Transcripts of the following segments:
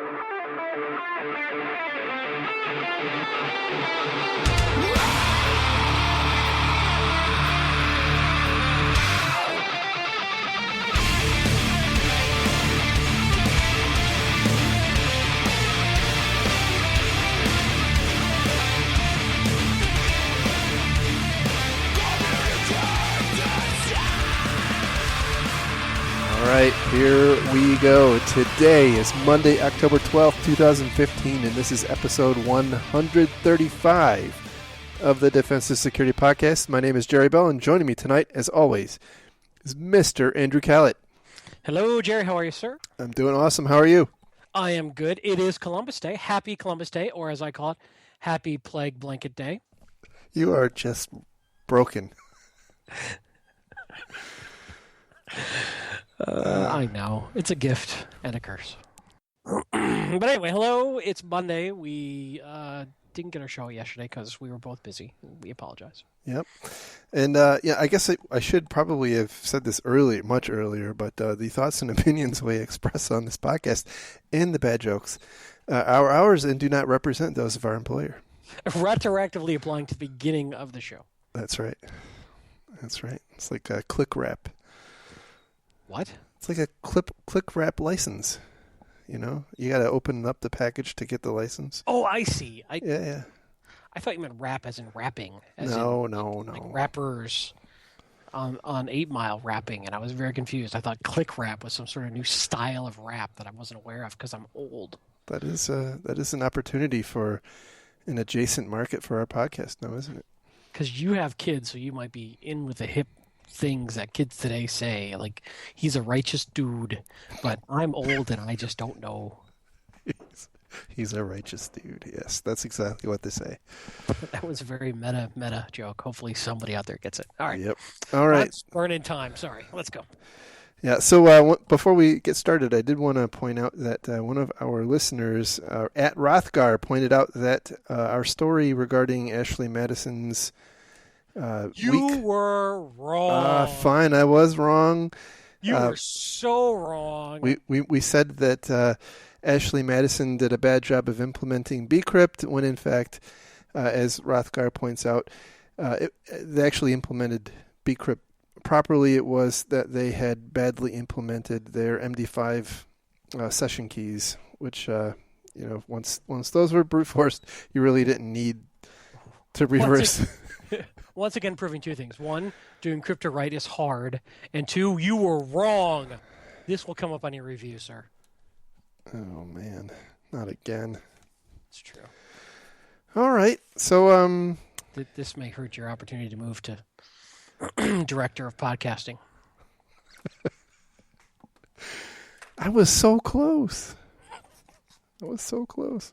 All right, here we go. Today is Monday, October 12th, 2015, and this is episode 135 of the Defensive Security Podcast. My name is Jerry Bell, and joining me tonight, as always, is Mr. Andrew Callett. Hello, Jerry. How are you, sir? I'm doing awesome. How are you? I am good. It is Columbus Day. Happy Columbus Day, or as I call it, Happy Plague Blanket Day. You are just broken. I know. It's a gift and a curse. But anyway, hello. It's Monday. We didn't get our show yesterday because we were both busy. We apologize. Yep. And, I guess I should probably have said this much earlier, but the thoughts and opinions we express on this podcast and the bad jokes are ours and do not represent those of our employer. Retroactively applying to the beginning of the show. That's right. That's right. It's like a click wrap. What? It's like a click wrap license. You know, you got to open up the package to get the license. Oh, I see. Yeah. I thought you meant rap as in rapping. No. Like rappers on 8 Mile rapping, and I was very confused. I thought click rap was some sort of new style of rap that I wasn't aware of because I'm old. That is an opportunity for an adjacent market for our podcast now, isn't it? Because you have kids, so you might be in with the hip things that kids today say, like he's a righteous dude, but I'm old and I just don't know. He's a righteous dude. Yes, that's exactly what they say. That was a very meta joke. Hopefully somebody out there gets it. All right. Yep. All right. Let's burn in time. Sorry. Let's go. Yeah. So before we get started, I did want to point out that one of our listeners at Rothgar pointed out that our story regarding Ashley Madison's You were wrong. Fine, I was wrong. You were so wrong. We said that Ashley Madison did a bad job of implementing bcrypt when, in fact, as Rothgar points out, they actually implemented bcrypt properly. It was that they had badly implemented their MD5 session keys, which once those were brute forced, you really didn't need to reverse. Once again, proving two things. One, doing crypto right is hard. And two, you were wrong. This will come up on your review, sir. Oh, man. Not again. It's true. All right. So, this may hurt your opportunity to move to director of podcasting. I was so close.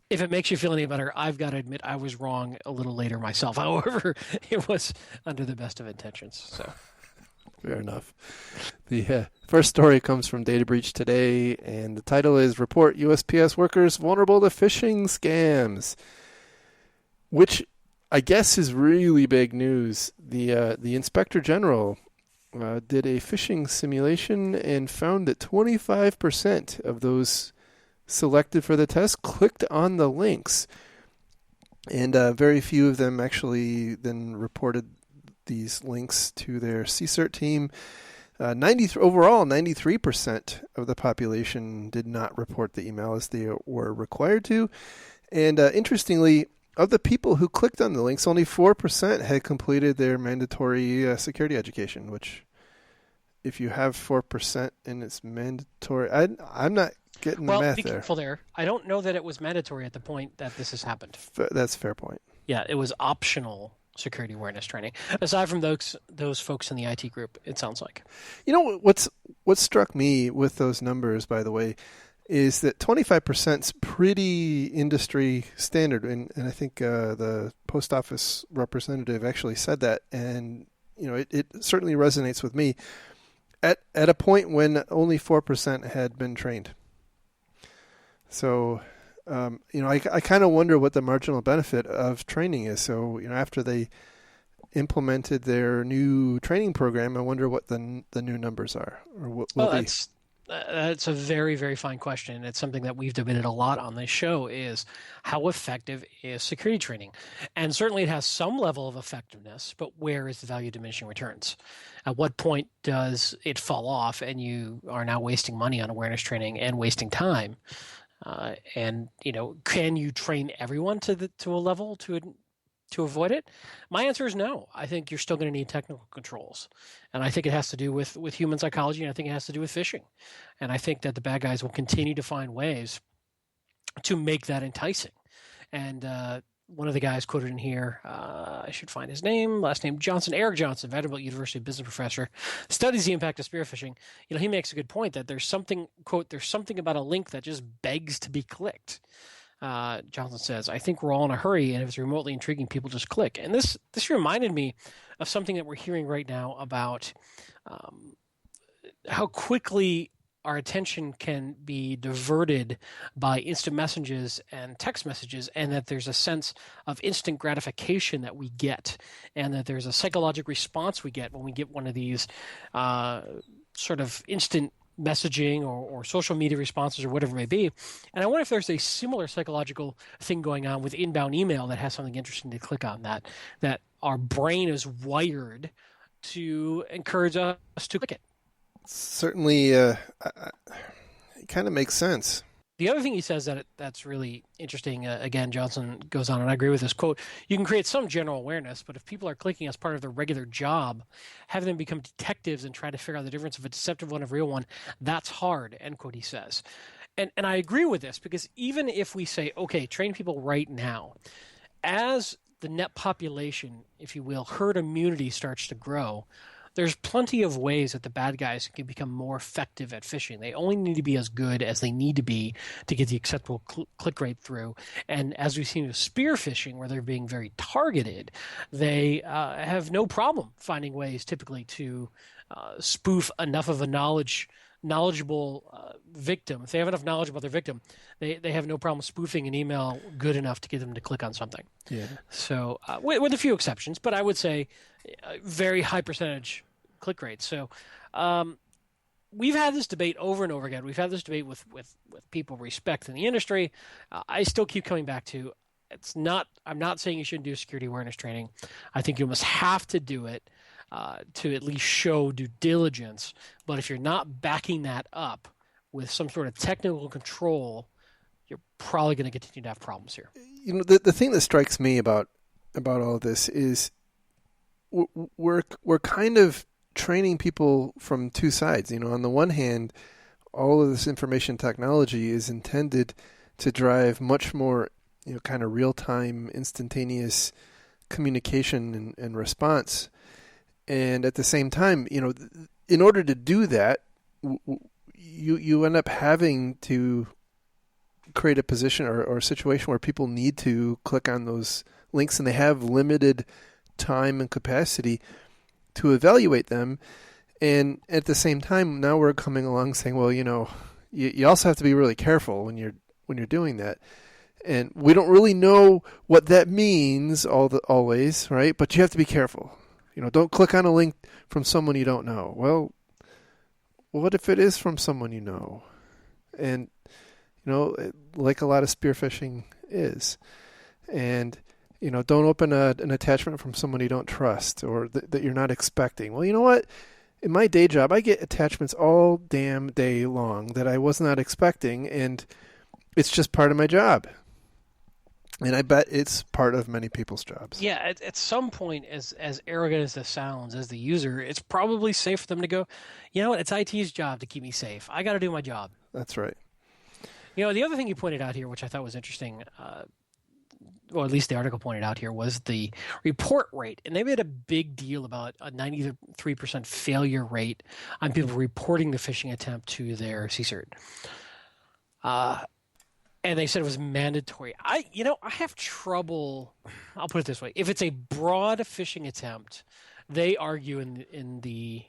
If it makes you feel any better, I've got to admit I was wrong a little later myself. However, it was under the best of intentions. So, fair enough. The first story comes from Data Breach Today, and the title is "Report USPS Workers Vulnerable to Phishing Scams," which I guess is really big news. The Inspector General did a phishing simulation and found that 25% of those selected for the test clicked on the links, and very few of them actually then reported these links to their CSIRT team. Overall, 93% of the population did not report the email as they were required to, and interestingly, of the people who clicked on the links, only 4% had completed their mandatory security education, which, if you have 4% and it's mandatory, I'm not getting the math there. Well, be careful there. I don't know that it was mandatory at the point that this has happened. That's a fair point. Yeah, it was optional security awareness training. Aside from those folks in the IT group, it sounds like. You know, what struck me with those numbers, by the way, is that 25% is pretty industry standard. And I think the post office representative actually said that. And, it certainly resonates with me at a point when only 4% had been trained. So, I kind of wonder what the marginal benefit of training is. So, after they implemented their new training program, I wonder what the new numbers are, or what will be. That's a very, very fine question. It's something that we've debated a lot on this show is how effective is security training? And certainly it has some level of effectiveness, but where is the value of diminishing returns? At what point does it fall off and you are now wasting money on awareness training and wasting time? And, can you train everyone to a level to avoid it? My answer is no. I think you're still going to need technical controls. And I think it has to do with human psychology, and I think it has to do with phishing. And I think that the bad guys will continue to find ways to make that enticing. And one of the guys quoted in here, I should find his name, last name Johnson, Eric Johnson, Vanderbilt University business professor, studies the impact of spear phishing. He makes a good point that there's something, quote, there's something about a link that just begs to be clicked. Johnson says, I think we're all in a hurry, and if it's remotely intriguing, people just click. And this reminded me of something that we're hearing right now about how quickly our attention can be diverted by instant messages and text messages, and that there's a sense of instant gratification that we get, and that there's a psychological response we get when we get one of these sort of instant messaging or social media responses or whatever it may be. And I wonder if there's a similar psychological thing going on with inbound email that has something interesting to click on, that our brain is wired to encourage us to click it. Certainly, it kind of makes sense. The other thing he says that's really interesting, again, Johnson goes on, and I agree with this quote, you can create some general awareness, but if people are clicking as part of their regular job, having them become detectives and try to figure out the difference of a deceptive one and a real one, that's hard, end quote, he says. And I agree with this, because even if we say, okay, train people right now, as the net population, if you will, herd immunity starts to grow, there's plenty of ways that the bad guys can become more effective at phishing. They only need to be as good as they need to be to get the acceptable click rate through. And as we've seen with spear phishing, where they're being very targeted, they have no problem finding ways typically to spoof enough of a knowledgeable victim. If they have enough knowledge about their victim, they have no problem spoofing an email good enough to get them to click on something. Yeah. So with a few exceptions, but I would say very high percentage click rates. So we've had this debate over and over again. We've had this debate with people respect in the industry. I still keep coming back to I'm not saying you shouldn't do security awareness training. I think you must have to do it to at least show due diligence. But if you're not backing that up with some sort of technical control, you're probably going to continue to have problems here. The thing that strikes me about all of this is we're kind of training people from two sides. On the one hand, all of this information technology is intended to drive much more, kind of real-time, instantaneous communication and response. And at the same time, in order to do that, you end up having to create a position or a situation where people need to click on those links, and they have limited time and capacity to evaluate them. And at the same time, now we're coming along saying, well, you also have to be really careful when you're doing that. And we don't really know what that means always, right? But you have to be careful. Don't click on a link from someone you don't know. Well, what if it is from someone you know? And, like a lot of spear phishing is. And, don't open an attachment from someone you don't trust or that you're not expecting. Well, you know what? In my day job, I get attachments all damn day long that I was not expecting, and it's just part of my job. And I bet it's part of many people's jobs. Yeah, at some point, as arrogant as this sounds, as the user, it's probably safe for them to go, it's IT's job to keep me safe. I got to do my job. That's right. The other thing you pointed out here, which I thought was interesting, or at least the article pointed out here, was the report rate. And they made a big deal about a 93% failure rate on people reporting the phishing attempt to their CSIRT. And they said it was mandatory. I have trouble. I'll put it this way: if it's a broad phishing attempt, they argue in the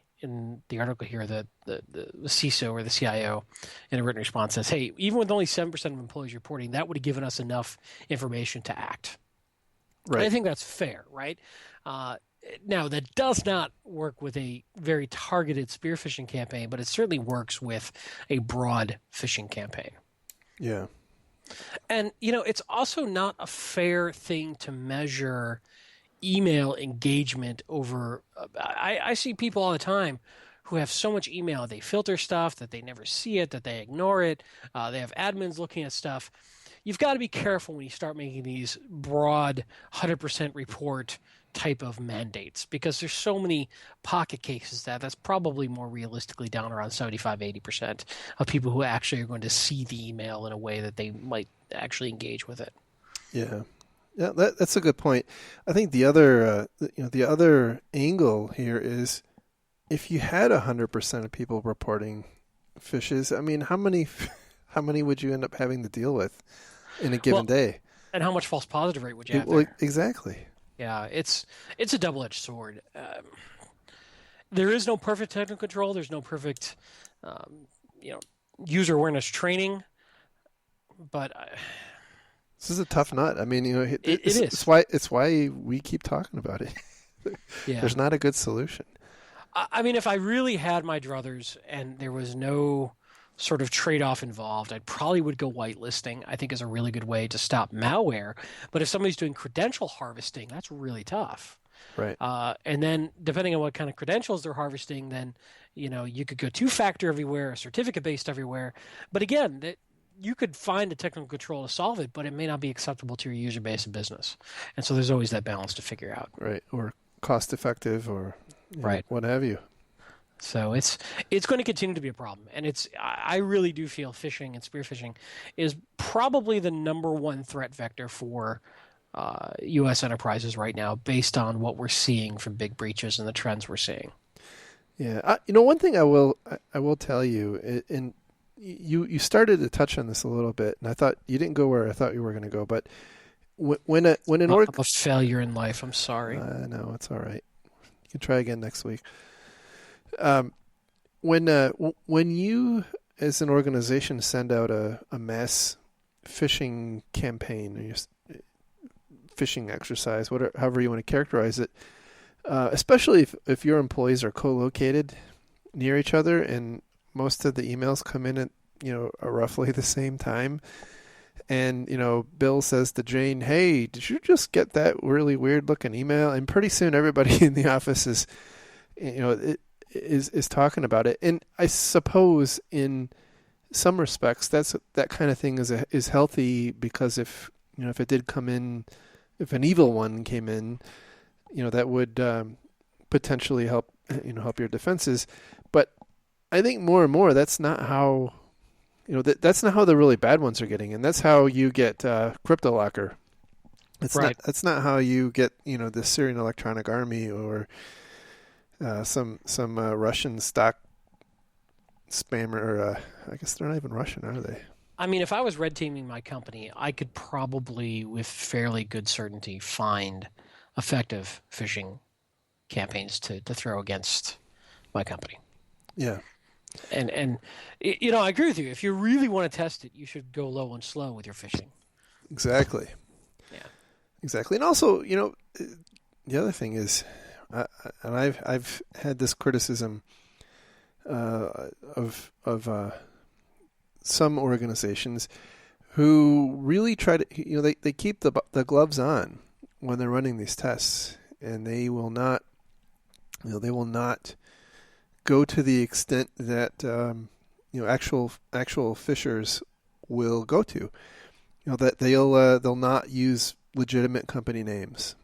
article here that the CISO or the CIO in a written response says, "Hey, even with only 7% of employees reporting, that would have given us enough information to act." Right. And I think that's fair, right? Now, that does not work with a very targeted spearfishing campaign, but it certainly works with a broad phishing campaign. Yeah. And, it's also not a fair thing to measure email engagement over. I see people all the time who have so much email, they filter stuff, that they never see it, that they ignore it. They have admins looking at stuff. You've got to be careful when you start making these broad 100% report type of mandates, because there's so many pocket cases that's probably more realistically down around 75-80% of people who actually are going to see the email in a way that they might actually engage with it. Yeah. Yeah, that's a good point. I think the other angle here is, if you had 100% of people reporting fishes, I mean, how many would you end up having to deal with in a given day? And how much false positive rate would you have Well, there? exactly. Yeah, it's a double-edged sword. There is no perfect technical control. There's no perfect, user awareness training. But this is a tough nut. I mean, it is. It's why we keep talking about it. Yeah. There's not a good solution. I mean, if I really had my druthers and there was no sort of trade-off involved, I probably would go whitelisting. I think is a really good way to stop malware. But if somebody's doing credential harvesting, that's really tough. Right. And then depending on what kind of credentials they're harvesting, then you could go two-factor everywhere, certificate-based everywhere. But again, you could find a technical control to solve it, but it may not be acceptable to your user base and business. And so there's always that balance to figure out. Right. Or cost-effective, or right, what have you. So it's going to continue to be a problem, and I really do feel phishing and spearfishing is probably the number one threat vector for U.S. enterprises right now, based on what we're seeing from big breaches and the trends we're seeing. Yeah, one thing I will tell you, and you started to touch on this a little bit, and I thought you didn't go where I thought you were going to go, but when an org, I'm a failure in life. I'm sorry. No, it's all right. You can try again next week. When you as an organization send out a mass phishing campaign, or phishing exercise, however you want to characterize it, especially if your employees are co-located near each other and most of the emails come in at roughly the same time, and Bill says to Jane, "Hey, did you just get that really weird looking email?" And pretty soon everybody in the office is talking about it. And I suppose in some respects that kind of thing is healthy, because if it did come in, if an evil one came in, that would potentially help your defenses. But I think more and more that's not how that's not how the really bad ones are getting, and that's how you get CryptoLocker. That's not how you get the Syrian Electronic Army or some Russian stock spammer. I guess they're not even Russian, are they? I mean, if I was red teaming my company, I could probably, with fairly good certainty, find effective phishing campaigns to throw against my company. Yeah. And I agree with you. If you really want to test it, you should go low and slow with your phishing. Exactly. Yeah. Exactly. And also, the other thing is, and I've had this criticism of some organizations who really try to, they keep the gloves on when they're running these tests, and they will not go to the extent that actual phishers will go to. That they'll not use legitimate company names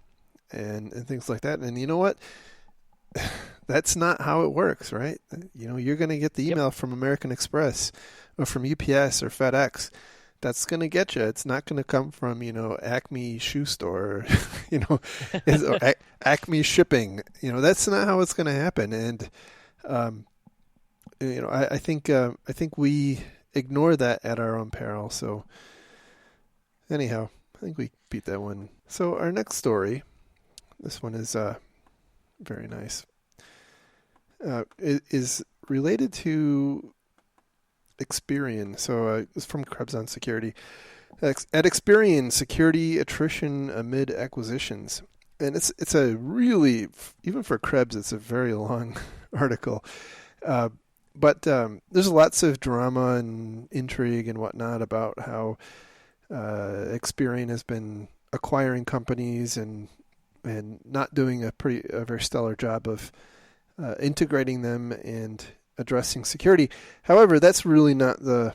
and things like that. And you know what? That's not how it works, right? You're going to get the email from American Express or from UPS or FedEx. That's going to get you. It's not going to come from, Acme Shoe Store, or Acme Shipping. That's not how it's going to happen. And, I think we ignore that at our own peril. So anyhow, I think we beat that one. So our next story, this one is very nice. It is related to Experian. So it's from Krebs on Security. At Experian, security attrition amid acquisitions. and it's a really, even for Krebs, it's a very long article. But there's lots of drama and intrigue and whatnot about how Experian has been acquiring companies and not doing a very stellar job of integrating them and addressing security. However, that's really not the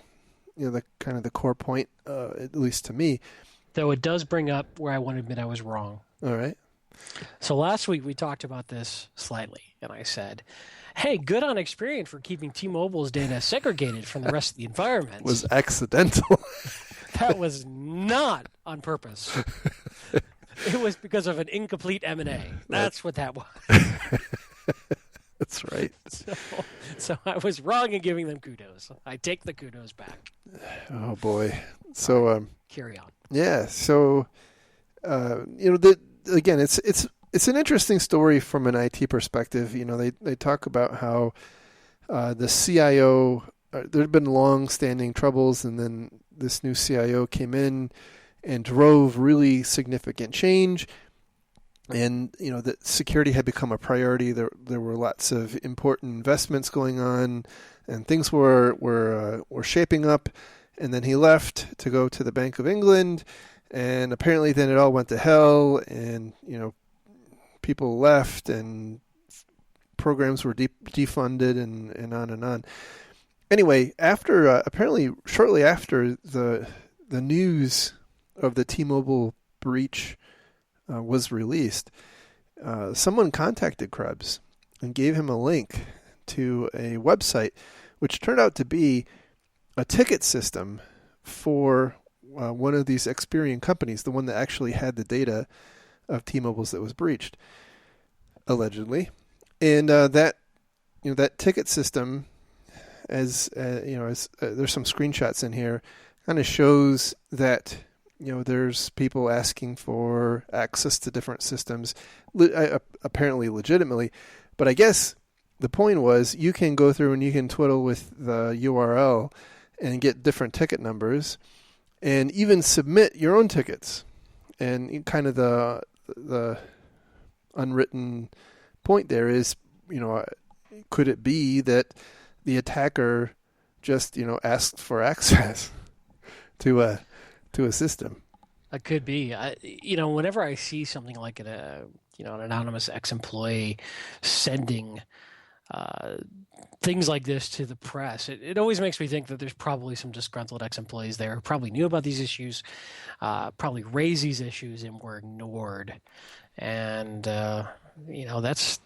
kind of the core point, at least to me. Though it does bring up where I want to admit I was wrong. All right. So last week we talked about this slightly, and I said, hey, good on Experian for keeping T-Mobile's data segregated from the rest of the environment. It was accidental. That was not on purpose. It was because of an incomplete M&A. That's what that was. That's right. So I was wrong in giving them kudos. I take the kudos back. Oh boy. So carry on. Yeah. So again, it's an interesting story from an IT perspective. They talk about how the CIO, there had been long-standing troubles, and then this new CIO came in and drove really significant change. And that security had become a priority. There were lots of important investments going on, and things were shaping up. And then he left to go to the Bank of England, and apparently then it all went to hell. And people left, and programs were defunded, and on and on. Anyway, after apparently shortly after the news of the T-Mobile breach was released, someone contacted Krebs and gave him a link to a website, which turned out to be a ticket system for one of these Experian companies, the one that actually had the data of T-Mobile's that was breached, allegedly. And that ticket system, as there's some screenshots in here, kind of shows that there's people asking for access to different systems, apparently legitimately. But I guess the point was you can go through and you can twiddle with the URL and get different ticket numbers and even submit your own tickets. And kind of the unwritten point there is, could it be that the attacker just, asked for access to a system? It could be. Whenever I see something like an anonymous ex-employee sending things like this to the press, it always makes me think that there's probably some disgruntled ex-employees there who probably knew about these issues, probably raised these issues and were ignored. And, that's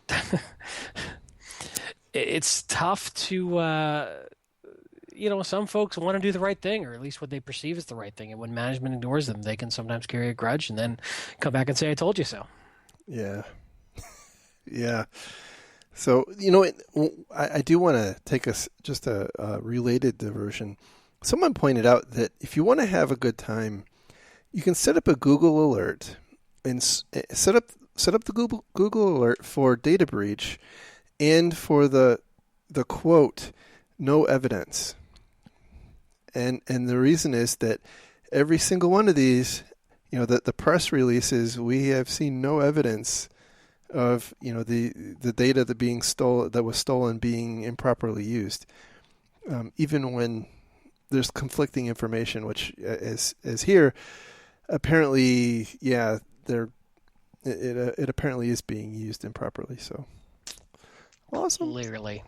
it's tough to, some folks want to do the right thing, or at least what they perceive as the right thing. And when management ignores them, they can sometimes carry a grudge and then come back and say, I told you so. Yeah. Yeah. So, I do want to take just a related diversion. Someone pointed out that if you want to have a good time, you can set up a Google alert and set up the Google alert for data breach and for the quote, no evidence. And the reason is that every single one of these, that the press releases, we have seen no evidence of the data that was stolen being improperly used, even when there's conflicting information, which is here. Apparently, yeah, it apparently is being used improperly. So awesome. Clearly,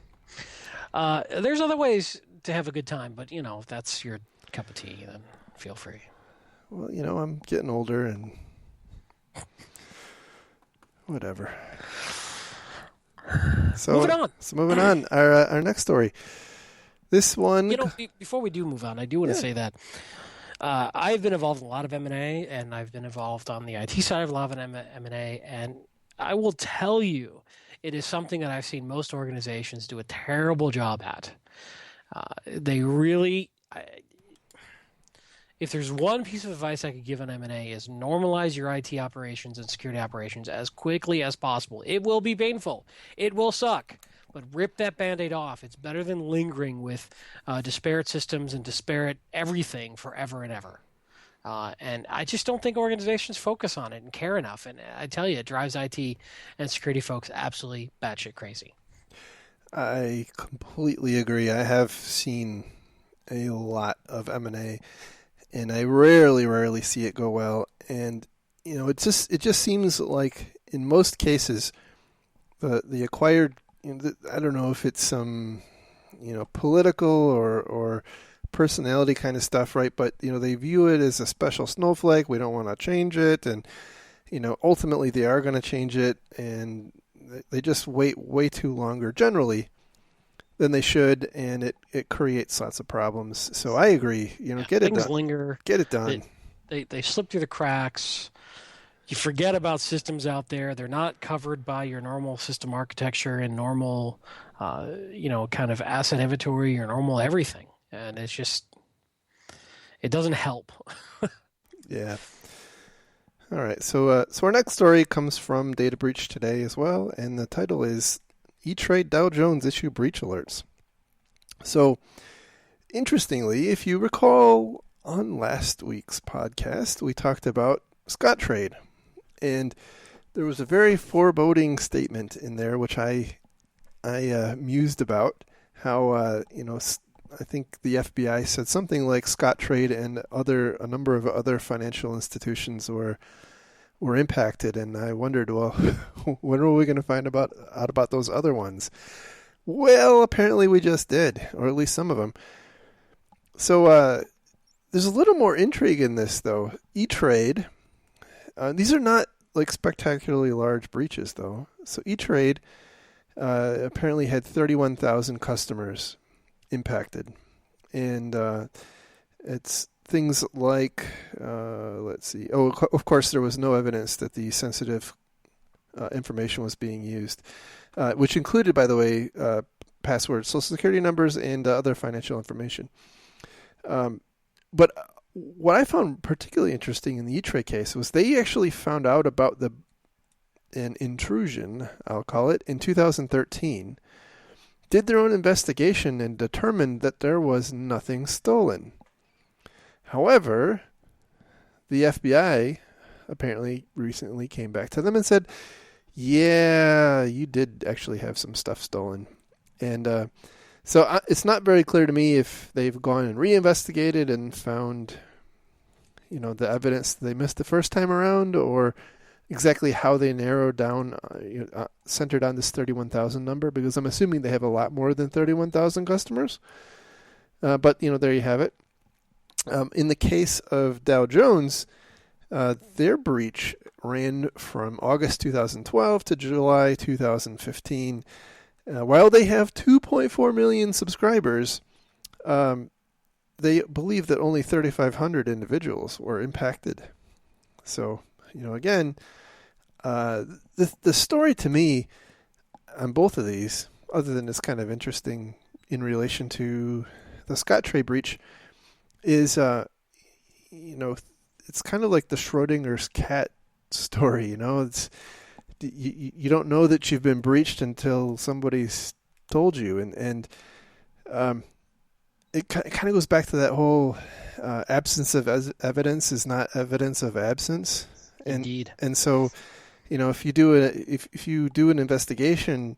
there's other ways to have a good time, but if that's your cup of tea, then feel free. Well, I'm getting older and whatever. So moving on. Our next story. This one. Before we do move on, I do want to say that I've been involved in a lot of M&A, and I've been involved on the IT side of a lot of M&A, and I will tell you, it is something that I've seen most organizations do a terrible job at. They really, if there's one piece of advice I could give on M&A, is normalize your IT operations and security operations as quickly as possible. It will be painful. It will suck. But rip that Band-Aid off. It's better than lingering with disparate systems and disparate everything forever and ever. And I just don't think organizations focus on it and care enough. And I tell you, it drives IT and security folks absolutely batshit crazy. I completely agree. I have seen a lot of M&A, and I rarely see it go well. And it just seems like in most cases, the acquired, I don't know if it's some political or personality kind of stuff, right? But they view it as a special snowflake. We don't want to change it, and ultimately they are going to change it, and they just wait way too longer generally than they should, and it creates lots of problems. So I agree. Get it done. Things linger. Get it done. They slip through the cracks. You forget about systems out there. They're not covered by your normal system architecture and normal, kind of asset inventory, your normal everything. And it's just, it doesn't help. Yeah. All right. So our next story comes from Data Breach Today as well, and the title is E-Trade Dow Jones Issue Breach Alerts. So, interestingly, if you recall on last week's podcast, we talked about Scottrade, and there was a very foreboding statement in there, which I mused about how I think the FBI said something like Scottrade and a number of other financial institutions were impacted, and I wondered, well, when are we going to find out about those other ones? Well, apparently we just did, or at least some of them. So there's a little more intrigue in this, though. E-Trade, these are not like spectacularly large breaches, though. So E-Trade apparently had 31,000 customers impacted, and it's things like, let's see. Oh, of course, there was no evidence that the sensitive information was being used, which included, by the way, passwords, social security numbers, and other financial information. But what I found particularly interesting in the E-Trade case was they actually found out about an intrusion, I'll call it, in 2013, did their own investigation and determined that there was nothing stolen. However, the FBI apparently recently came back to them and said, yeah, you did actually have some stuff stolen. And so it's not very clear to me if they've gone and reinvestigated and found, the evidence they missed the first time around, or exactly how they narrowed down, centered on this 31,000 number, because I'm assuming they have a lot more than 31,000 customers. But, there you have it. In the case of Dow Jones, their breach ran from August 2012 to July 2015. While they have 2.4 million subscribers, they believe that only 3,500 individuals were impacted. So, again, the story to me on both of these, other than it's kind of interesting in relation to the Scottrade breach, is, it's kind of like the Schrodinger's cat story. It's you don't know that you've been breached until somebody's told you, and it kind of goes back to that whole absence of evidence is not evidence of absence. Indeed. And so, if you do an investigation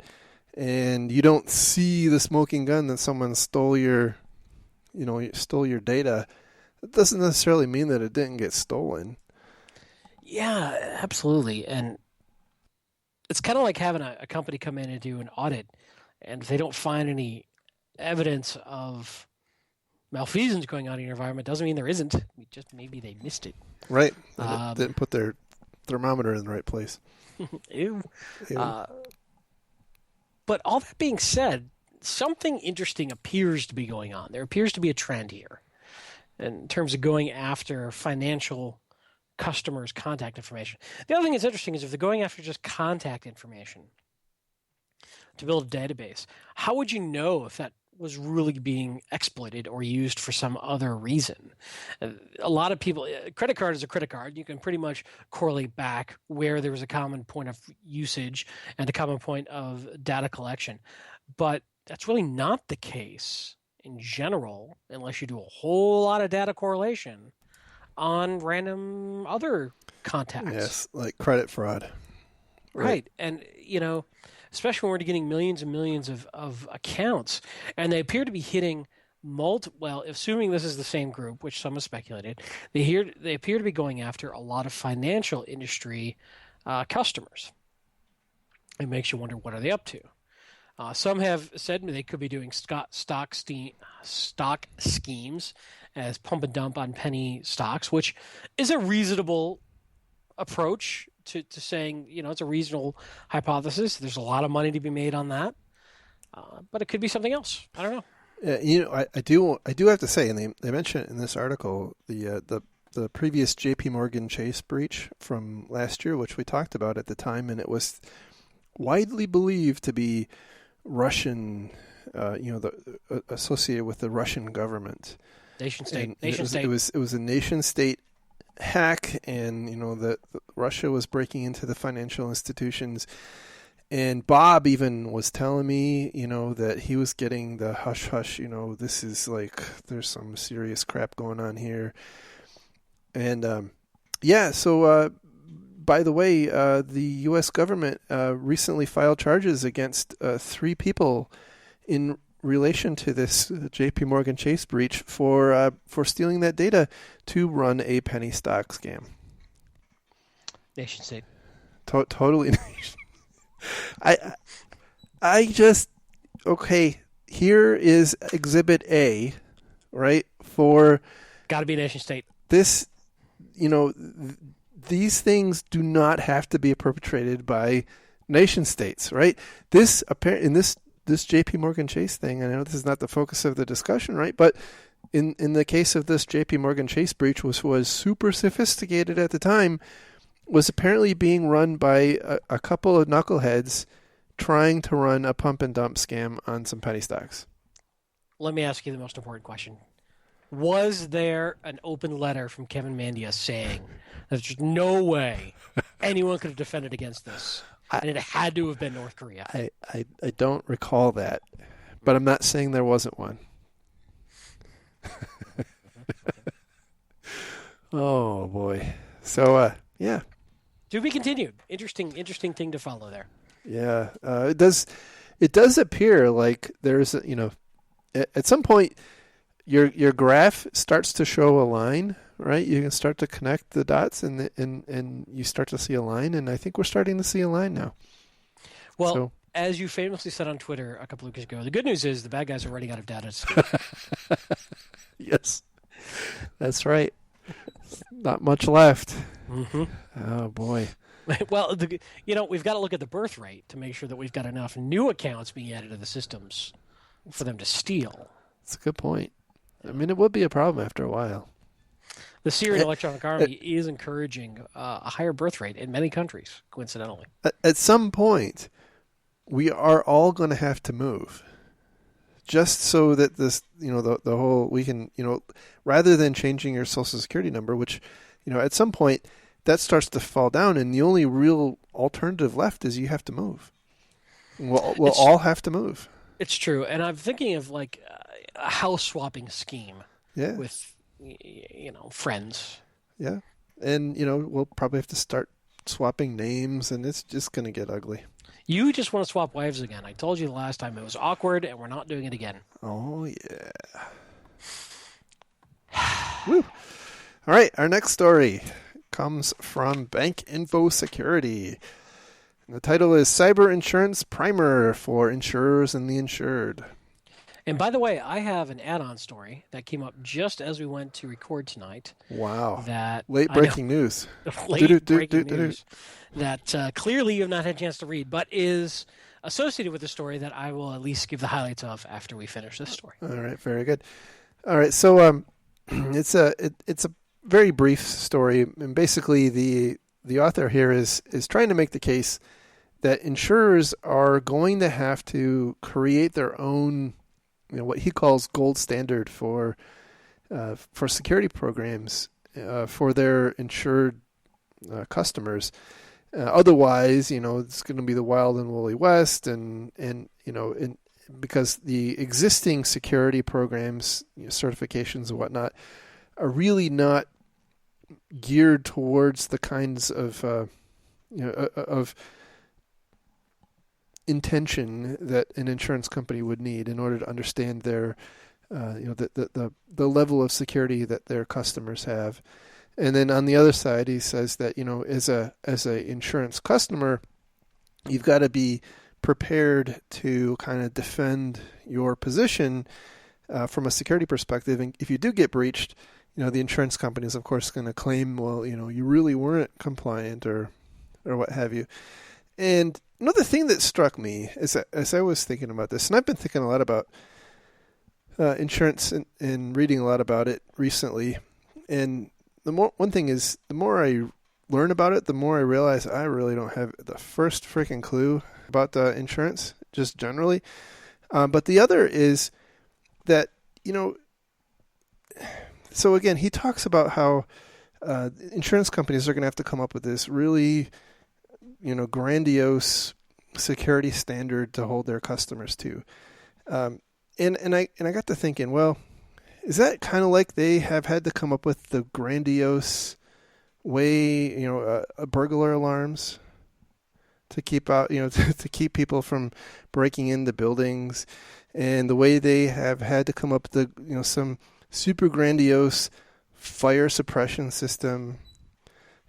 and you don't see the smoking gun that someone stole your data, it doesn't necessarily mean that it didn't get stolen. Yeah, absolutely. And it's kind of like having a company come in and do an audit, and if they don't find any evidence of malfeasance going on in your environment, doesn't mean there isn't. Just maybe they missed it. Right. They didn't put their thermometer in the right place. Ew. Ew. But all that being said, something interesting appears to be going on. There appears to be a trend here in terms of going after financial customers' contact information. The other thing that's interesting is if they're going after just contact information to build a database, how would you know if that was really being exploited or used for some other reason? A lot of people, credit card is a credit card. You can pretty much correlate back where there was a common point of usage and a common point of data collection. But that's really not the case in general, unless you do a whole lot of data correlation on random other contacts. Yes, like credit fraud. Right. And, especially when we're getting millions and millions of accounts, and they appear to be hitting well, assuming this is the same group, which some have speculated, they appear to be going after a lot of financial industry customers. It makes you wonder, what are they up to? Some have said they could be doing stock schemes as pump and dump on penny stocks, which is a reasonable approach to saying, it's a reasonable hypothesis. There's a lot of money to be made on that, but it could be something else. I don't know. I do have to say, and they mention it in this article, the previous J.P. Morgan Chase breach from last year, which we talked about at the time, and it was widely believed to be Russian, associated with the Russian government. Nation state. It was a nation state hack, and that Russia was breaking into the financial institutions. And Bob even was telling me, that he was getting the hush hush. This is like, there's some serious crap going on here. And so by the way, the U.S. government recently filed charges against 3 people in relation to this J.P. Morgan Chase breach for stealing that data to run a penny stock scam. Nation state. Totally. I just, okay, here is Exhibit A, right, for... Got to be nation state. This, these things do not have to be perpetrated by nation states, right? This J.P. Morgan Chase thing, I know this is not the focus of the discussion, right? But in the case of this J.P. Morgan Chase breach, was super sophisticated at the time, was apparently being run by a couple of knuckleheads trying to run a pump and dump scam on some penny stocks. Let me ask you the most important question. Was there an open letter from Kevin Mandia saying that there's no way anyone could have defended against this, and it had to have been North Korea? I don't recall that, but I'm not saying there wasn't one. Oh, boy. So, yeah. To be continued. Interesting thing to follow there. Yeah, it does appear like there's, at some point your graph starts to show a line, right? You can start to connect the dots and you start to see a line, and I think we're starting to see a line now. Well, as you famously said on Twitter a couple of weeks ago, the good news is the bad guys are running out of data. Yes, that's right. Not much left. Mm-hmm. Oh, boy. Well, we've got to look at the birth rate to make sure that we've got enough new accounts being added to the systems for them to steal. That's a good point. I mean, it would be a problem after a while. The Syrian Electronic Army is encouraging a higher birth rate in many countries, coincidentally. At some point, we are all going to have to move. Just so that this, the whole, we can, rather than changing your social security number, which, at some point, that starts to fall down, and the only real alternative left is you have to move. We'll all have to move. It's true, and I'm thinking of like a house swapping scheme. Yeah. With friends. Yeah, and we'll probably have to start swapping names, and it's just going to get ugly. You just want to swap wives again. I told you the last time it was awkward, and we're not doing it again. Oh yeah. Woo. All right, our next story comes from Bank Info Security. And the title is Cyber Insurance Primer for Insurers and the Insured. And by the way, I have an add-on story that came up just as we went to record tonight. Wow. That late breaking news. Late breaking news that clearly you have not had a chance to read, but is associated with the story that I will at least give the highlights of after we finish this story. All right, very good. All right, so it's a very brief story, and basically the author here is trying to make the case that insurers are going to have to create their own, what he calls gold standard for security programs for their insured customers. Otherwise, it's going to be the wild and woolly west, and because the existing security programs, certifications and whatnot, are really not geared towards the kinds of of intention that an insurance company would need in order to understand their the level of security that their customers have. And then on the other side, he says that, as a insurance customer, you've got to be prepared to kind of defend your position from a security perspective. And if you do get breached, the insurance company is, of course, going to claim, well, you really weren't compliant or what have you. And another thing that struck me is that as I was thinking about this, and I've been thinking a lot about insurance and reading a lot about it recently, and one thing is, the more I learn about it, the more I realize I really don't have the first freaking clue about insurance, just generally. But the other is that, so again, he talks about how insurance companies are going to have to come up with this really, grandiose security standard to hold their customers to. And I got to thinking, well, is that kind of like they have had to come up with the grandiose way, burglar alarms to keep out, to keep people from breaking into buildings, and the way they have had to come up with some super grandiose fire suppression system,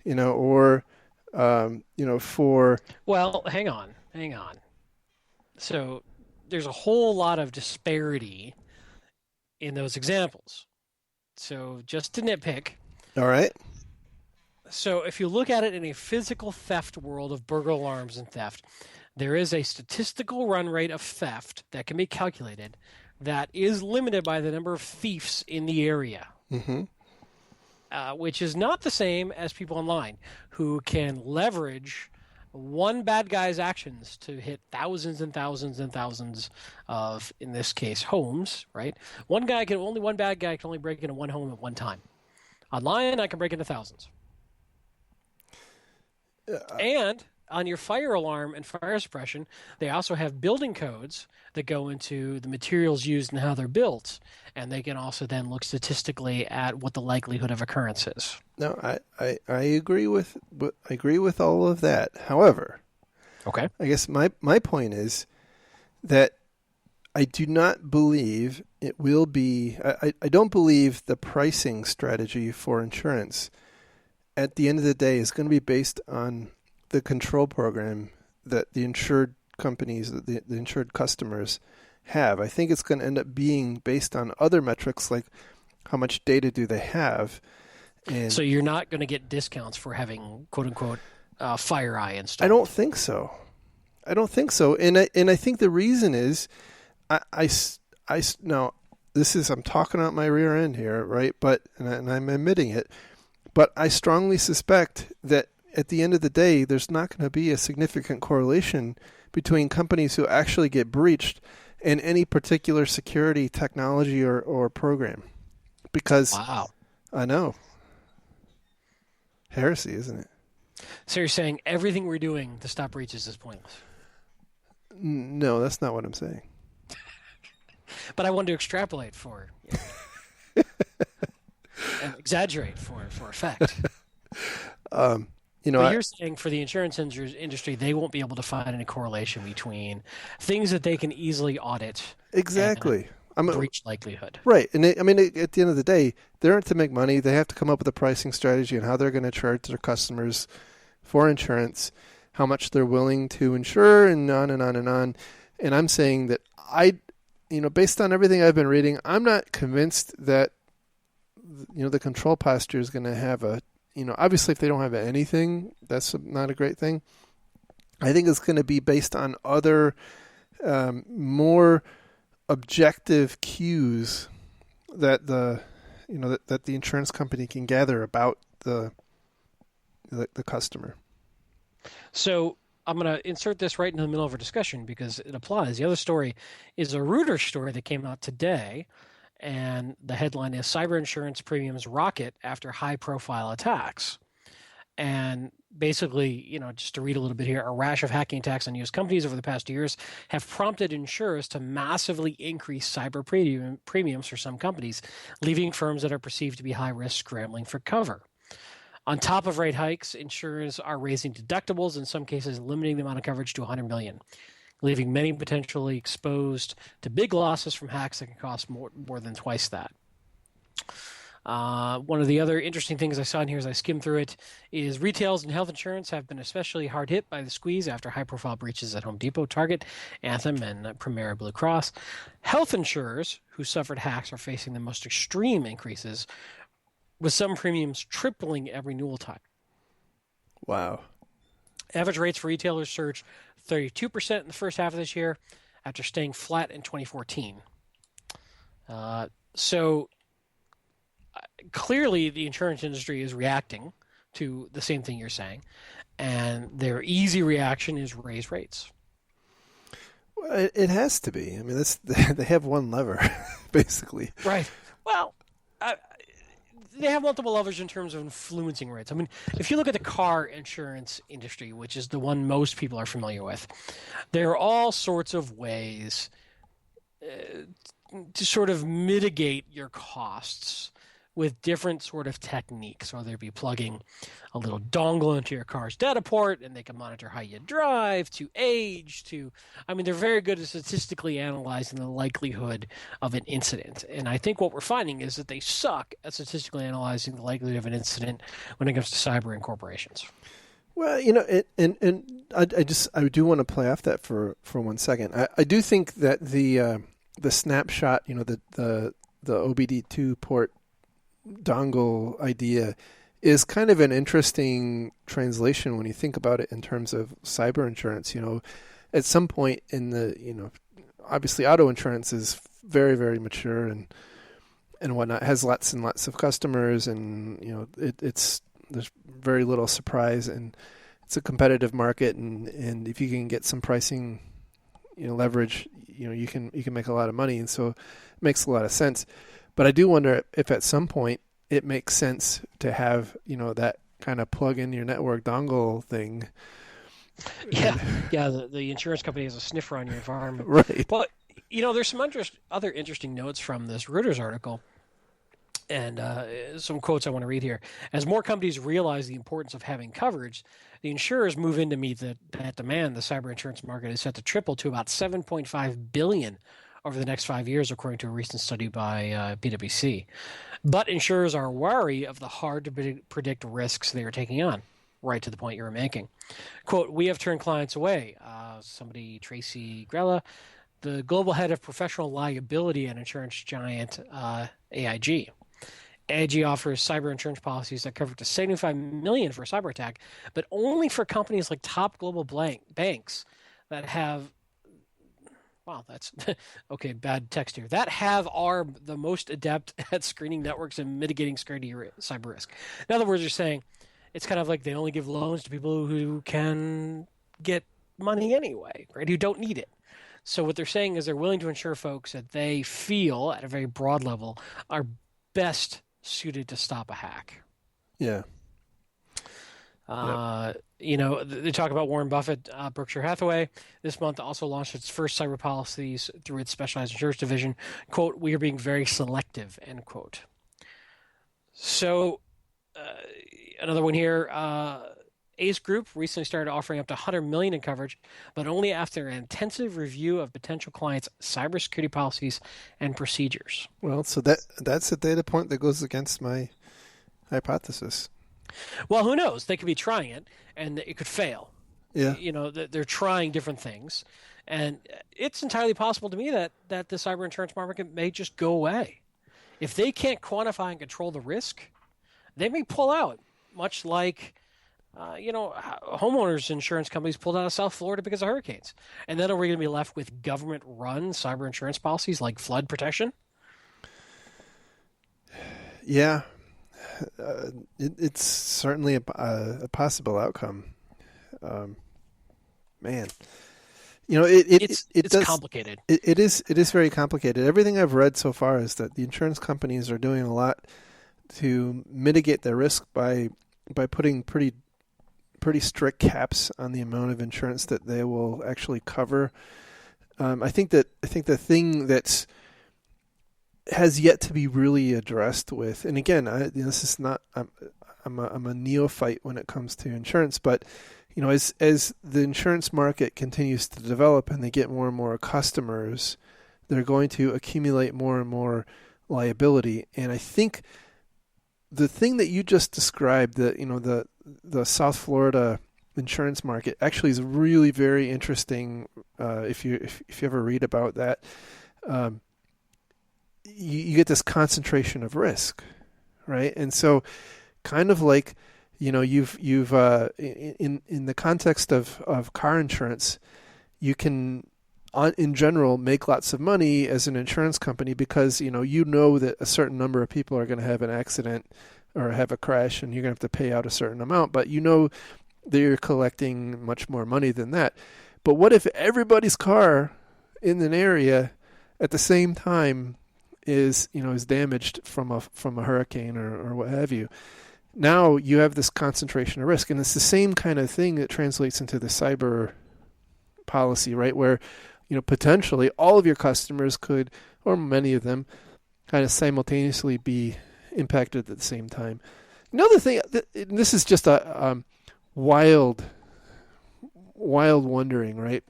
or for. Well, hang on. So there's a whole lot of disparity in those examples. So just to nitpick. All right. So if you look at it in a physical theft world of burglar alarms and theft, there is a statistical run rate of theft that can be calculated that is limited by the number of thieves in the area, which is not the same as people online who can leverage one bad guy's actions to hit thousands and thousands and thousands of, in this case, homes, right? Only one bad guy can only break into one home at one time. Online, I can break into thousands. And on your fire alarm and fire suppression, they also have building codes that go into the materials used and how they're built, and they can also then look statistically at what the likelihood of occurrence is. No, I agree with all of that. However, okay, I guess my point is that I do not believe it will be. I don't believe the pricing strategy for insurance at the end of the day is going to be based on the control program that the insured companies, the insured customers have. I think it's going to end up being based on other metrics like how much data do they have. And so you're not going to get discounts for having quote unquote FireEye installed. I don't think so. And I think the reason is now this is, I'm talking out my rear end here, right? But and I'm admitting it. But I strongly suspect that at the end of the day, there's not going to be a significant correlation between companies who actually get breached and any particular security technology or program. Because wow. I know. Heresy, isn't it? So you're saying everything we're doing to stop breaches is pointless? No, that's not what I'm saying. But I wanted to extrapolate for and exaggerate for effect. But you're saying for the insurance industry, they won't be able to find any correlation between things that they can easily audit. Exactly. Breach likelihood. Right. And at the end of the day, they're in to make money. They have to come up with a pricing strategy and how they're going to charge their customers for insurance, how much they're willing to insure, and on and on and on. And I'm saying that based on everything I've been reading, I'm not convinced that the control posture is going to have obviously if they don't have anything, that's not a great thing. I think it's going to be based on other more objective cues that the insurance company can gather about the customer. So I'm going to insert this right in the middle of our discussion because it applies. The other story is a Reuters story that came out today, and the headline is Cyber Insurance Premiums Rocket After High-Profile Attacks. And basically, just to read a little bit here, a rash of hacking attacks on U.S. companies over the past years have prompted insurers to massively increase cyber premiums for some companies, leaving firms that are perceived to be high risk scrambling for cover. On top of rate hikes, insurers are raising deductibles, in some cases limiting the amount of coverage to $100 million, leaving many potentially exposed to big losses from hacks that can cost more than twice that. One of the other interesting things I saw in here as I skimmed through it is retails and health insurance have been especially hard hit by the squeeze after high-profile breaches at Home Depot, Target, Anthem, and Premier Blue Cross. Health insurers who suffered hacks are facing the most extreme increases, with some premiums tripling at renewal time. Wow. Average rates for retailers surged 32% in the first half of this year after staying flat in 2014. So clearly the insurance industry is reacting to the same thing you're saying, and their easy reaction is raise rates. Well, it has to be. I mean, they have one lever, basically. Right. Well, they have multiple levers in terms of influencing rates. I mean, if you look at the car insurance industry, which is the one most people are familiar with, there are all sorts of ways to sort of mitigate your costs with different sort of techniques, whether it be plugging a little dongle into your car's data port and they can monitor how you drive, to age, they're very good at statistically analyzing the likelihood of an incident. And I think what we're finding is that they suck at statistically analyzing the likelihood of an incident when it comes to cyber and corporations. Well, I do want to play off that for 1 second. I do think that the snapshot, the OBD2 port dongle idea is kind of an interesting translation when you think about it in terms of cyber insurance. At some point in obviously auto insurance is very, very mature and whatnot, has lots and lots of customers, and there's very little surprise, and it's a competitive market, and if you can get some pricing leverage, you can make a lot of money, and so it makes a lot of sense. But I do wonder if at some point it makes sense to have, that kind of plug in your network dongle thing. Yeah, the insurance company has a sniffer on your environment. Right. But, there's some other interesting notes from this Reuters article, and some quotes I want to read here. As more companies realize the importance of having coverage, the insurers move in to meet that demand. The cyber insurance market is set to triple to about $7.5 billion over the next 5 years, according to a recent study by PwC. But insurers are wary of the hard-to-predict risks they are taking on, right to the point you were making. Quote, "We have turned clients away." Tracy Grella, the global head of professional liability at insurance giant AIG. AIG offers cyber insurance policies that cover up to $75 million for a cyber attack, but only for companies like top global banks that have... Wow, that's okay. Bad text here. That are the most adept at screening networks and mitigating cyber risk. In other words, you're saying it's kind of like they only give loans to people who can get money anyway, right? Who don't need it. So what they're saying is they're willing to insure folks that they feel, at a very broad level, are best suited to stop a hack. Yeah. They talk about Warren Buffett. Berkshire Hathaway this month also launched its first cyber policies through its specialized insurance division. Quote, "We are being very selective," end quote. So another one here, Ace Group recently started offering up to $100 million in coverage, but only after an intensive review of potential clients' cybersecurity policies and procedures. Well, so that's a data point that goes against my hypothesis. Well, who knows? They could be trying it, and it could fail. Yeah. They're trying different things, and it's entirely possible to me that the cyber insurance market may just go away. If they can't quantify and control the risk, they may pull out, much like, homeowners insurance companies pulled out of South Florida because of hurricanes. And then are we going to be left with government-run cyber insurance policies like flood protection? Yeah. It's certainly a possible outcome. Man, it's complicated. It is very complicated. Everything I've read so far is that the insurance companies are doing a lot to mitigate their risk by putting pretty strict caps on the amount of insurance that they will actually cover. I think the thing that's has yet to be really addressed with, and again, this is not, I'm a neophyte when it comes to insurance, but as the insurance market continues to develop and they get more and more customers, they're going to accumulate more and more liability. And I think the thing that you just described, the South Florida insurance market, actually is really very interesting. If you ever read about that, you get this concentration of risk, right? And so, kind of like, you've in the context of car insurance, you can, in general, make lots of money as an insurance company because that a certain number of people are going to have an accident or have a crash, and you're going to have to pay out a certain amount, but that you're collecting much more money than that. But what if everybody's car in an area at the same time is damaged from a hurricane or what have you? Now you have this concentration of risk, and it's the same kind of thing that translates into the cyber policy, right? Where potentially all of your customers could, or many of them, kind of simultaneously be impacted at the same time. Another thing, this is just a wild wondering, right?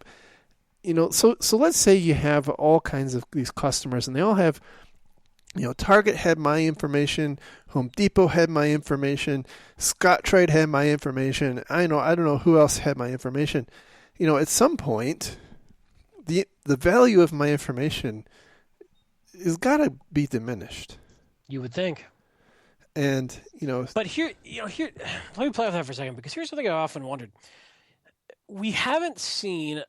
So let's say you have all kinds of these customers, and they all have, Target had my information, Home Depot had my information, Scottrade had my information. I don't know who else had my information. At some point, the value of my information is got to be diminished. You would think. And but here, let me play with that for a second, because here's something I've often wondered. We haven't seen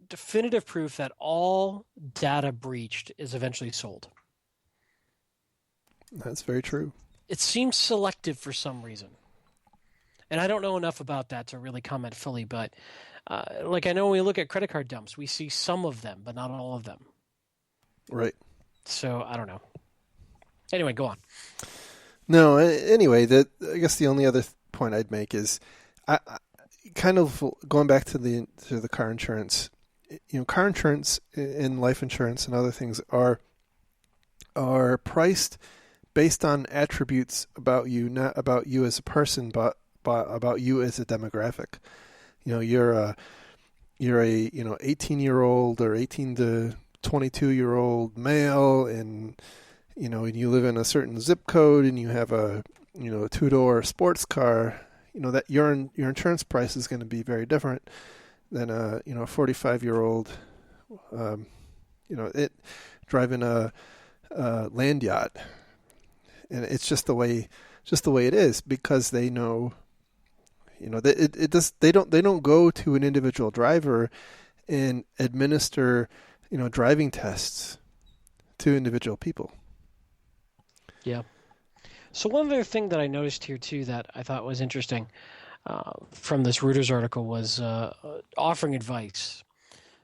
definitive proof that all data breached is eventually sold. That's very true. It seems selective for some reason. And I don't know enough about that to really comment fully, but I know when we look at credit card dumps, we see some of them, but not all of them. Right. So I don't know. Anyway, go on. No, anyway, I guess the only other point I'd make is, I kind of going back to the car insurance. Car insurance and life insurance and other things are priced based on attributes about you, not about you as a person, but about you as a demographic. You're a 18-year-old or 18 to 22-year-old male, and and you live in a certain zip code, and you have a two-door sports car. That your insurance price is going to be very different than a 45-year-old driving a land yacht. And it's just the way it is, because they know, they don't go to an individual driver and administer, driving tests to individual people. Yeah. So one other thing that I noticed here too that I thought was interesting from this Reuters article was offering advice.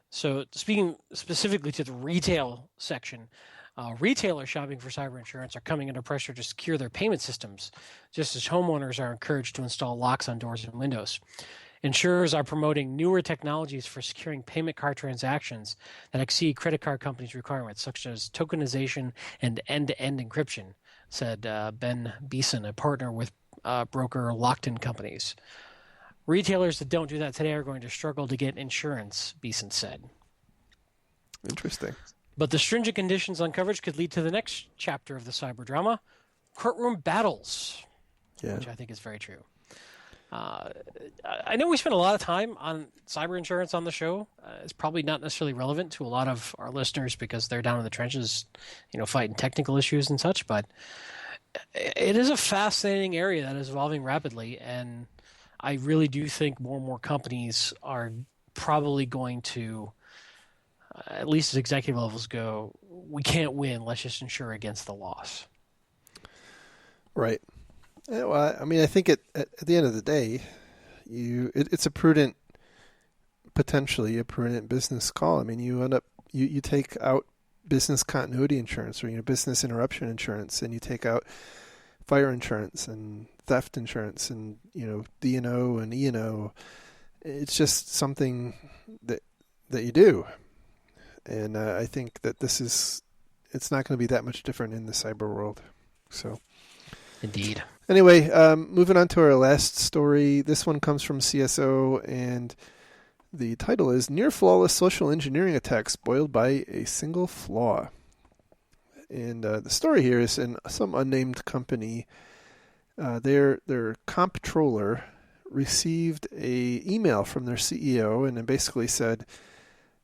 So speaking specifically to the retail section, retailers shopping for cyber insurance are coming under pressure to secure their payment systems, just as homeowners are encouraged to install locks on doors and windows. Insurers are promoting newer technologies for securing payment card transactions that exceed credit card companies' requirements, such as tokenization and end-to-end encryption, said Ben Beeson, a partner with broker Lockton Companies. Retailers that don't do that today are going to struggle to get insurance, Beeson said. Interesting. But the stringent conditions on coverage could lead to the next chapter of the cyber drama, courtroom battles, which I think is very true. I know we spend a lot of time on cyber insurance on the show. It's probably not necessarily relevant to a lot of our listeners because they're down in the trenches, fighting technical issues and such. But it is a fascinating area that is evolving rapidly, and I really do think more and more companies are probably going to, at least as executive levels go, we can't win. Let's just insure against the loss. Right. Yeah, well, I mean, I think at the end of the day, it's potentially a prudent business call. I mean, you end up you take out business continuity insurance or business interruption insurance, and you take out fire insurance and theft insurance and D&O and E&O. It's just something that you do, and I think that it's not going to be that much different in the cyber world. So, indeed. Anyway, moving on to our last story. This one comes from CSO, and the title is Near Flawless Social Engineering Attack Spoiled by a Single Flaw. And the story here is in some unnamed company. Their comptroller received a email from their CEO, and it basically said,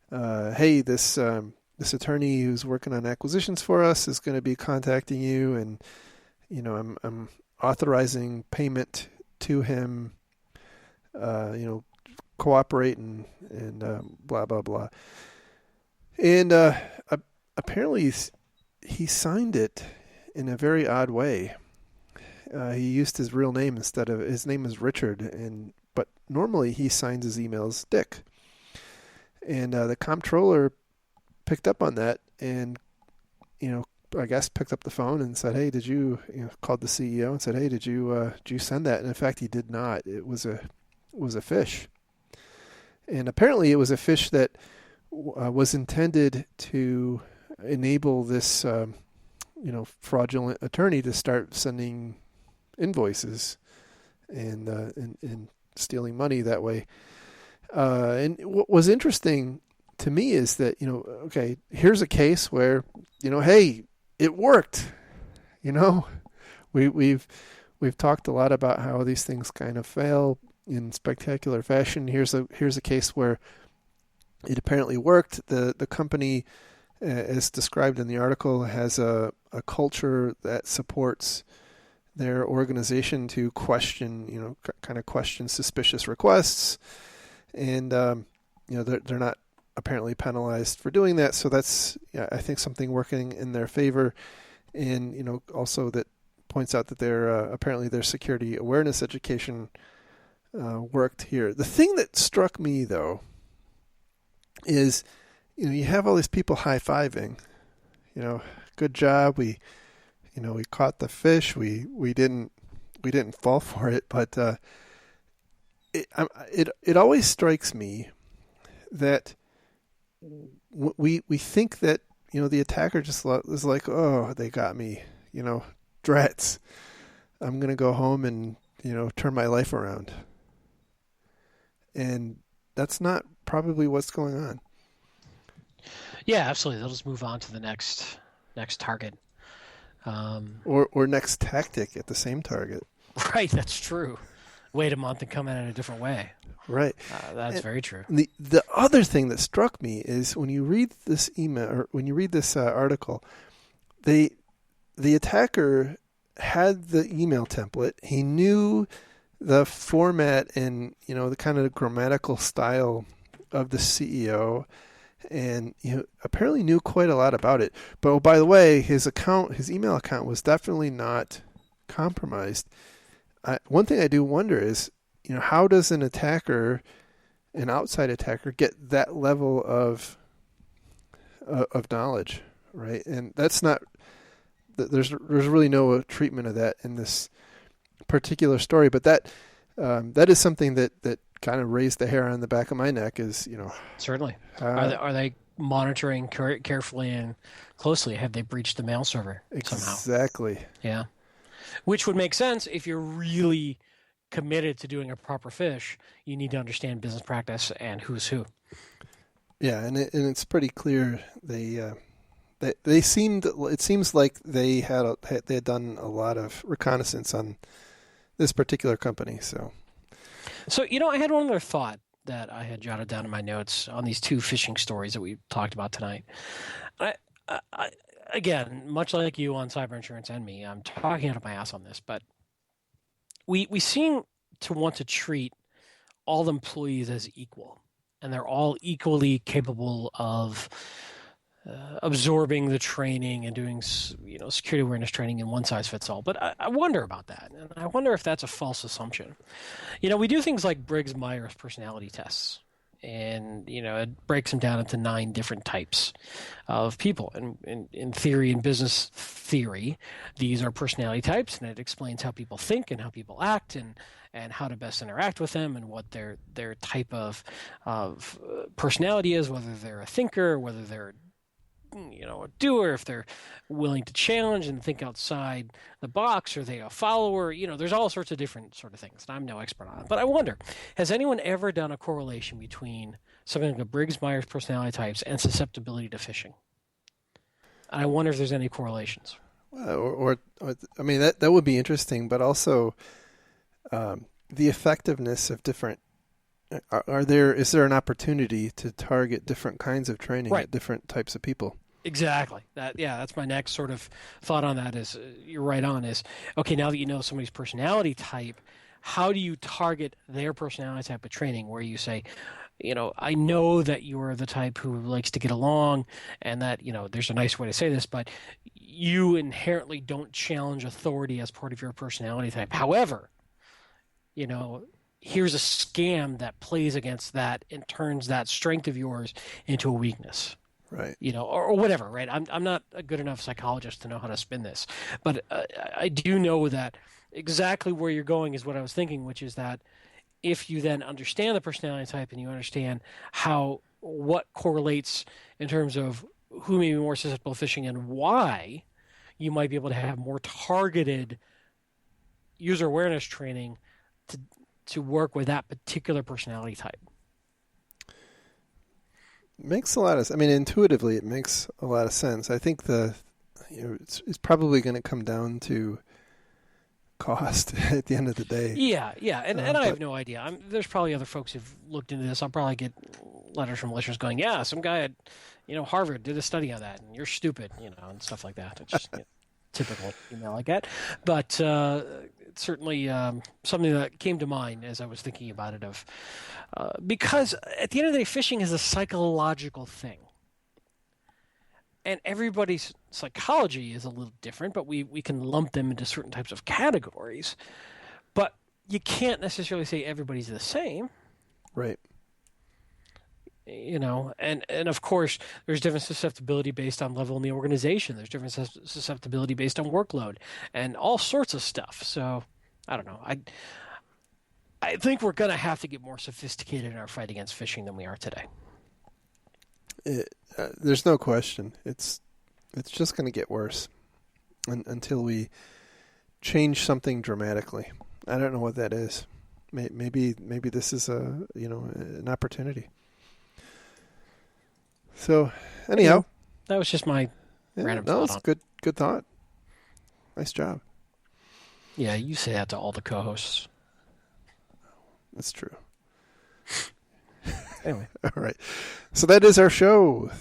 "Hey, this attorney who's working on acquisitions for us is going to be contacting you, and I'm authorizing payment to him. Cooperate and blah blah blah." And apparently he signed it in a very odd way. He used his real name instead of his name is Richard, but normally he signs his emails Dick. And the comptroller picked up on that, and I guess picked up the phone and said, "Hey, did you called the CEO and said, 'Hey, did you send that?'" And in fact, he did not. It was a fish, and apparently it was a fish that was intended to enable this fraudulent attorney to start sending invoices and stealing money that way. And what was interesting to me is that okay, here's a case where hey, it worked. We've talked a lot about how these things kind of fail in spectacular fashion. Here's a case where it apparently worked. The company, as described in the article, has a culture that supports their organization to question, kind of question suspicious requests, and they're not apparently penalized for doing that. So that's, I think, something working in their favor, and also that points out that apparently their security awareness education worked here. The thing that struck me though is, you have all these people high-fiving, good job. We caught the fish. We didn't fall for it, but it always strikes me that we think that the attacker just is like, "Oh, they got me, drats. I'm gonna go home and turn my life around," and that's not probably what's going on. Yeah, absolutely. They'll just move on to the next target. Or next tactic at the same target. Right, that's true. Wait a month and come in a different way. Right. That's very true. The other thing that struck me is when you read this email, or when you read this article, the attacker had the email template. He knew the format and the kind of grammatical style of the CEO, and apparently knew quite a lot about it. But oh, by the way, his email account was definitely not compromised. One thing I do wonder is, how does an outside attacker, get that level of knowledge, right? And that's not. There's really no treatment of that in this particular story, but that is something that kind of raised the hair on the back of my neck. Is certainly are they monitoring carefully and closely? Have they breached the mail server somehow? Exactly. Yeah, which would make sense if you're really committed to doing a proper fish. You need to understand business practice and who's who. Yeah, and it's pretty clear it seems like they had done a lot of reconnaissance on this particular company. So I had one other thought that I had jotted down in my notes on these two phishing stories that we talked about tonight. I again, much like you on cyber insurance and me, I'm talking out of my ass on this, but we seem to want to treat all employees as equal, and they're all equally capable of absorbing the training and doing security awareness training in one size fits all. But I wonder about that, and I wonder if that's a false assumption. We do things like Briggs-Myers personality tests, and it breaks them down into 9 different types of people. And in theory, in business theory, these are personality types, and it explains how people think and how people act, and how to best interact with them, and what their type of personality is, whether they're a thinker, whether they're a doer, if they're willing to challenge and think outside the box, or they a follower. There's all sorts of different sort of things, and I'm no expert on it. But I wonder, has anyone ever done a correlation between something like a Briggs-Myers personality types and susceptibility to phishing? And I wonder if there's any correlations. Or I mean, that would be interesting, but also the effectiveness of different. Is there an opportunity to target different kinds of training at different types of people? Exactly. That's my next sort of thought on that is, you're right on, is, okay, now that you know somebody's personality type, how do you target their personality type of training where you say, I know that you're the type who likes to get along, and that, there's a nice way to say this, but you inherently don't challenge authority as part of your personality type. However, here's a scam that plays against that and turns that strength of yours into a weakness. Right. Or whatever, right? I'm not a good enough psychologist to know how to spin this, but I do know that exactly where you're going is what I was thinking, which is that if you then understand the personality type and you understand what correlates in terms of who may be more susceptible to phishing and why, you might be able to have more targeted user awareness training to work with that particular personality type. Makes a lot of. I mean, intuitively, it makes a lot of sense. I think it's probably going to come down to cost at the end of the day. Yeah, and I have no idea. There's probably other folks who've looked into this. I'll probably get letters from listeners going, "Yeah, some guy at Harvard did a study on that, and you're stupid," and stuff like that. It's just typical email I get, but it's certainly something that came to mind as I was thinking about it. Because at the end of the day, phishing is a psychological thing. And everybody's psychology is a little different, but we can lump them into certain types of categories. But you can't necessarily say everybody's the same. Right. And of course, there's different susceptibility based on level in the organization. There's different susceptibility based on workload and all sorts of stuff. So, I don't know. I think we're going to have to get more sophisticated in our fight against phishing than we are today. There's no question. It's just going to get worse until we change something dramatically. I don't know what that is. Maybe this is an opportunity. So anyhow, that was just my random thought. That was good thought. Nice job. Yeah, you say that to all the co-hosts. That's true. Anyway. All right. So that is our show.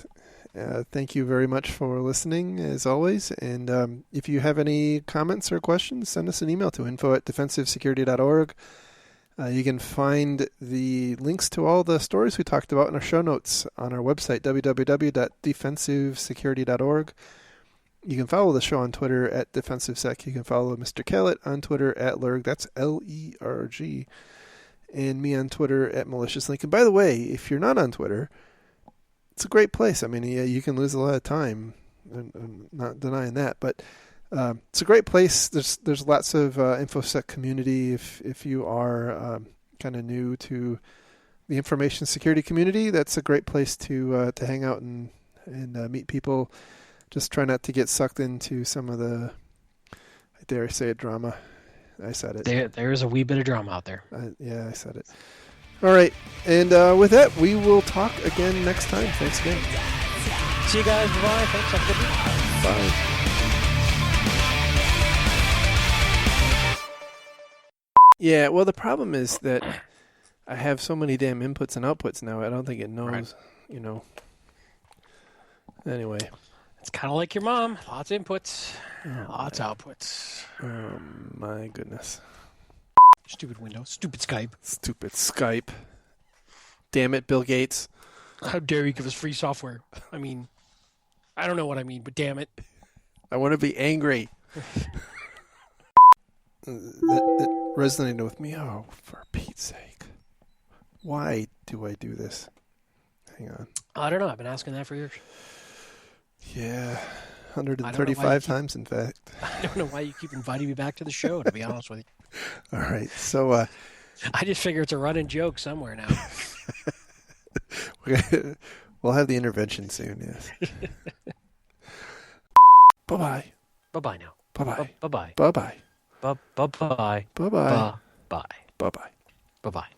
Thank you very much for listening, as always. And if you have any comments or questions, send us an email to info@defensivesecurity.org. You can find the links to all the stories we talked about in our show notes on our website, www.defensivesecurity.org. You can follow the show on Twitter @DefensiveSec. You can follow Mr. Kellett on Twitter @Lerg. That's Lerg. And me on Twitter @MaliciousLink. And by the way, if you're not on Twitter, it's a great place. I mean, yeah, you can lose a lot of time. I'm not denying that, but it's a great place. There's lots of InfoSec community. If you are kind of new to the information security community, that's a great place to hang out and meet people. Just try not to get sucked into some of the, I dare say it, drama. I said it. There is a wee bit of drama out there. Yeah, I said it. All right. And with that, we will talk again next time. Thanks again. See you guys. Bye. Thanks. Have a good week. Bye. Yeah, well, the problem is that I have so many damn inputs and outputs now. I don't think it knows, Anyway. It's kind of like your mom. Lots of inputs, lots of outputs. Oh, my goodness. Stupid Windows. Stupid Skype. Stupid Skype. Damn it, Bill Gates. How dare you give us free software? I mean, I don't know what I mean, but damn it. I want to be angry. that resonated with me. Oh, for Pete's sake. Why do I do this? Hang on. I don't know. I've been asking that for years. Yeah, 135 times, in fact. I don't know why you keep inviting me back to the show, to be honest with you. All right, so... I just figure it's a running joke somewhere now. We'll have the intervention soon, yes. Bye-bye. Bye-bye now. Bye-bye. Bye-bye. Bye-bye. Bye-bye. Bye-bye. Bye-bye. Bye-bye. Bye-bye.